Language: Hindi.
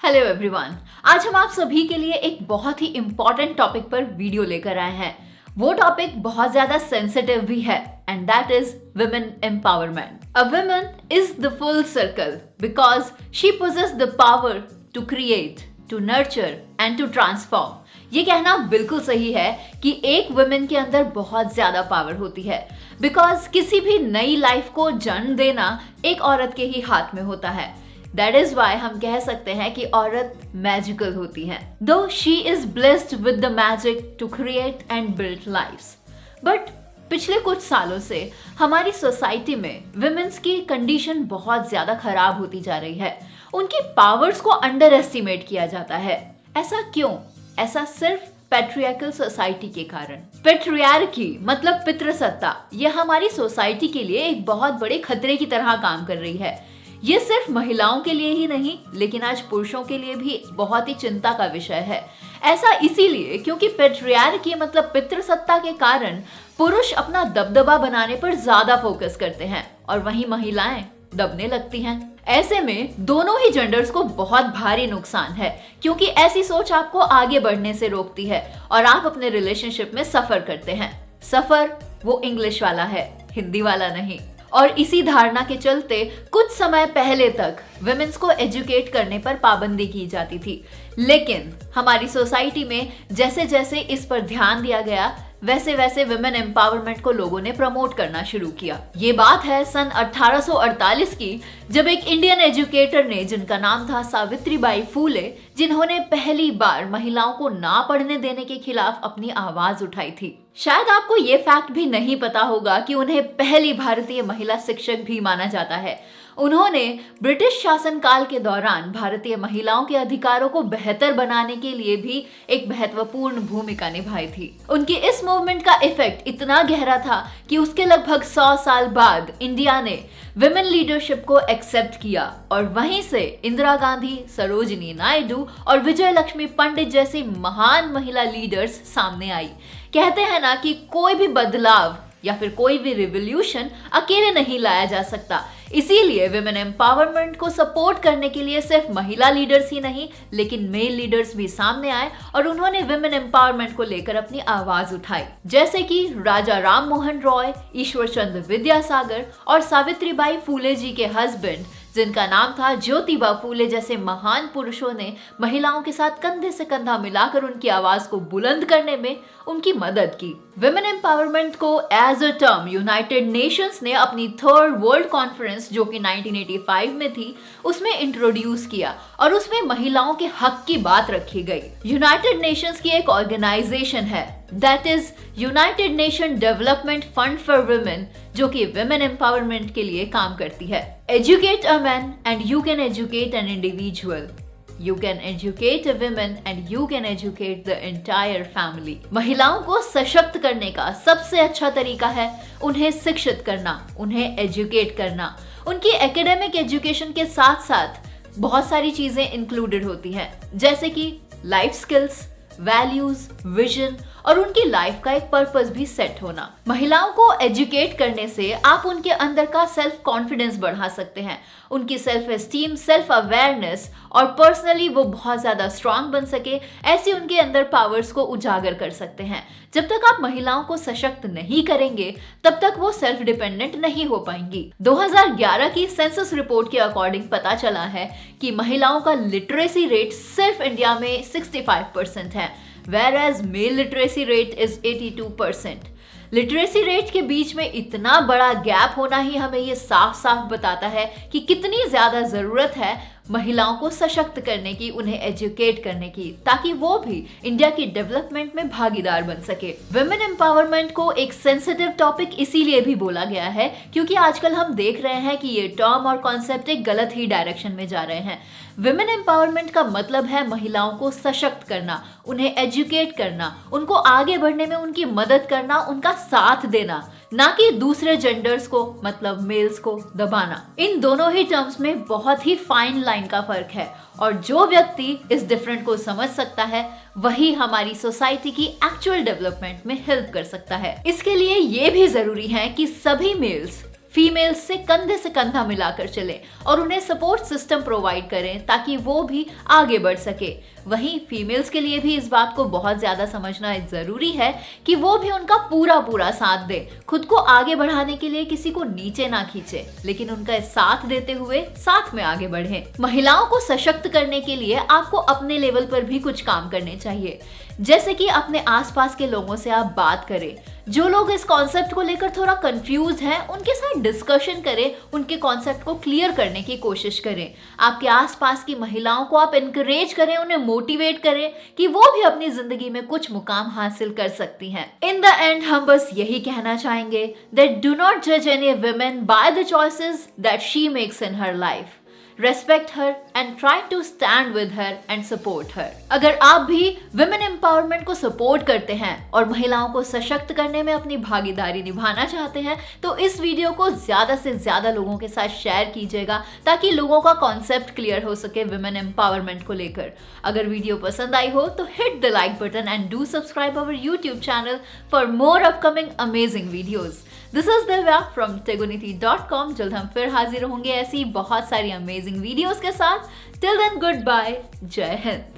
हेलो एवरीवन, आज हम आप सभी के लिए एक बहुत ही इंपॉर्टेंट टॉपिक पर वीडियो लेकर आए हैं। वो टॉपिक बहुत ज्यादा सेंसिटिव भी है and that is women empowerment. A woman is the full circle because she possesses the power to create, to nurture and to transform. ये कहना बिल्कुल सही है कि एक वुमेन के अंदर बहुत ज्यादा पावर होती है बिकॉज किसी भी नई लाइफ को जन्म देना एक औरत के ही हाथ में होता है। That is why हम कह सकते हैं कि औरत मैजिकल होती है। Though she is blessed with the magic to create and build lives. But पिछले कुछ सालों से हमारी सोसाइटी में विमेंस की कंडीशन बहुत ज्यादा खराब होती जा रही है। उनकी पावर्स को अंडर एस्टिमेट किया जाता है। ऐसा क्यों? ऐसा सिर्फ पैट्रियार्कल सोसाइटी के कारण। पैट्रियार्की मतलब पितृसत्ता, यह हमारी सोसाइटी के लिए एक बहुत बड़े खतरे की तरह काम कर रही है। ये सिर्फ महिलाओं के लिए ही नहीं, लेकिन आज पुरुषों के लिए भी बहुत ही चिंता का विषय है। ऐसा इसीलिए क्योंकि पैट्रियार्की मतलब पितृसत्ता के कारण पुरुष अपना दबदबा बनाने पर ज्यादा फोकस करते हैं और वहीं महिलाएं दबने लगती हैं। ऐसे में दोनों ही जेंडर्स को बहुत भारी नुकसान है क्योंकि ऐसी सोच आपको आगे बढ़ने से रोकती है और आप अपने रिलेशनशिप में सफर करते हैं। सफर वो इंग्लिश वाला है, हिंदी वाला नहीं। और इसी धारणा के चलते कुछ समय पहले तक विमेंस को एजुकेट करने पर पाबंदी की जाती थी, लेकिन हमारी सोसाइटी में जैसे जैसे इस पर ध्यान दिया गया वैसे वैसे विमेन एम्पावरमेंट को लोगों ने प्रमोट करना शुरू किया। ये बात है सन 1848 की, जब एक इंडियन एजुकेटर ने, जिनका नाम था सावित्रीबाई फूले, जिन्होंने पहली बार महिलाओं को ना पढ़ने देने के खिलाफ अपनी आवाज उठाई थी। शायद आपको ये फैक्ट भी नहीं पता होगा कि उन्हें पहली भारतीय महिला शिक्षक भी माना जाता है। उन्होंने ब्रिटिश शासनकाल के दौरान भारतीय महिलाओं के अधिकारों को बेहतर बनाने के लिए भी एक महत्वपूर्ण भूमिका निभाई थी। उनकी इस मूवमेंट का इफेक्ट इतना गहरा था कि उसके लगभग 100 साल बाद इंडिया ने विमेन लीडरशिप को एक्सेप्ट किया और वहीं से इंदिरा गांधी, सरोजिनी नायडू और विजय लक्ष्मी पंडित जैसी महान महिला लीडर्स सामने आई। कहते हैं ना कि कोई भी बदलाव या फिर कोई भी रिवॉल्यूशन अकेले नहीं लाया जा सकता। इसीलिए विमेन एम्पावरमेंट को सपोर्ट करने के लिए सिर्फ महिला लीडर्स ही नहीं, लेकिन मेल लीडर्स भी सामने आए और उन्होंने विमेन एम्पावरमेंट को लेकर अपनी आवाज उठाई। जैसे कि राजा राम मोहन रॉय, ईश्वर चंद्र विद्यासागर और सावित्रीबाई फूले जी के हस्बैंड, जिनका नाम था ज्योतिबा फूले, जैसे महान पुरुषों ने महिलाओं के साथ कंधे से कंधा मिलाकर उनकी आवाज को बुलंद करने में उनकी मदद की। विमेन एम्पावरमेंट को as a term United Nations ने अपनी थर्ड वर्ल्ड कॉन्फ्रेंस, जो कि 1985 में थी, उसमें इंट्रोड्यूस किया और उसमें महिलाओं के हक की बात रखी गई। यूनाइटेड नेशंस की एक ऑर्गेनाइजेशन है, that is United nation development fund for women, जो कि विमेन एम्पावरमेंट के लिए काम करती है। Educate a man and you can educate an individual. You can educate a woman and you can educate the entire family. महिलाओं को सशक्त करने का सबसे अच्छा तरीका है उन्हें शिक्षित करना, उन्हें एजुकेट करना। उनकी एकेडमिक एजुकेशन के साथ साथ बहुत सारी चीजें इंक्लूडेड होती हैं, जैसे कि लाइफ स्किल्स, वैल्यूज, विजन और उनकी लाइफ का एक पर्पस भी सेट होना। महिलाओं को एजुकेट करने से आप उनके अंदर का सेल्फ कॉन्फिडेंस बढ़ा सकते हैं, उनकी सेल्फ एस्टीम, सेल्फ अवेयरनेस और पर्सनली वो बहुत ज्यादा स्ट्रांग बन सके, ऐसी उनके अंदर पावर्स को उजागर कर सकते हैं। जब तक आप महिलाओं को सशक्त नहीं करेंगे तब तक वो सेल्फ डिपेंडेंट नहीं हो पाएंगी। 2011 की सेंसस रिपोर्ट के अकॉर्डिंग पता चला है कि महिलाओं का लिटरेसी रेट सिर्फ इंडिया में 65% है, whereas male literacy rate is 82%। Literacy rate के बीच में इतना बड़ा गैप होना ही हमें ये साफ साफ बताता है कि कितनी ज्यादा जरूरत है महिलाओं को सशक्त करने की, उन्हें एजुकेट करने की, ताकि वो भी इंडिया की डेवलपमेंट में भागीदार बन सके। विमेन एम्पावरमेंट को एक सेंसिटिव टॉपिक इसीलिए भी बोला गया है क्योंकि आजकल हम देख रहे हैं कि ये टर्म और कॉन्सेप्ट एक गलत ही डायरेक्शन में जा रहे हैं। विमेन एम्पावरमेंट का मतलब है महिलाओं को सशक्त करना, उन्हें एजुकेट करना, उनको आगे बढ़ने में उनकी मदद करना, उनका साथ देना, ना कि दूसरे जेंडर्स को मतलब मेल्स को दबाना। इन दोनों ही टर्म्स में बहुत ही फाइन लाइन का फर्क है और जो व्यक्ति इस डिफरेंट को समझ सकता है वही हमारी सोसाइटी की एक्चुअल डेवलपमेंट में हेल्प कर सकता है। इसके लिए ये भी जरूरी है कि सभी मेल्स फीमेल्स से कंधा मिलाकर चलें और उन्हें सपोर्ट सिस्टम प्रोवाइड करें ताकि वो भी आगे बढ़ सके। वहीं फीमेल्स के लिए भी इस बात को बहुत ज्यादा समझना जरूरी है कि वो भी उनका पूरा साथ दे, खुद को आगे बढ़ाने के लिए किसी को नीचे ना खींचे, लेकिन उनका साथ देते हुए साथ में आगे बढ़े। महिलाओं को सशक्त करने के लिए आपको अपने लेवल पर भी कुछ काम करने चाहिए, जैसे कि अपने आसपास के लोगों से आप बात करें। जो लोग इस कॉन्सेप्ट को लेकर थोड़ा कंफ्यूज हैं, उनके साथ डिस्कशन करें, उनके कॉन्सेप्ट को क्लियर करने की कोशिश करें। आपके आसपास की महिलाओं को आप एनकरेज करें, उन्हें मोटिवेट करें कि वो भी अपनी जिंदगी में कुछ मुकाम हासिल कर सकती हैं। इन द एंड हम बस यही कहना चाहेंगे दैट डू नॉट जज any women by the choices that she makes in her life. Respect her and try to stand with her and support her। अगर आप भी women empowerment को सपोर्ट करते हैं और महिलाओं को सशक्त करने में अपनी भागीदारी निभाना चाहते हैं तो इस वीडियो को ज्यादा से ज्यादा लोगों के साथ शेयर कीजिएगा ताकि लोगों का कॉन्सेप्ट क्लियर हो सके women empowerment को लेकर। अगर वीडियो पसंद आई हो तो hit the like button and do subscribe our YouTube channel for more upcoming amazing videos. This is Divya from teguniti.com। जल्द हम फिर हाजिर होंगे ऐसी बहुत सारी अमेजिंग वीडियोस के साथ। टिल देन गुड बाय, जय हिंद।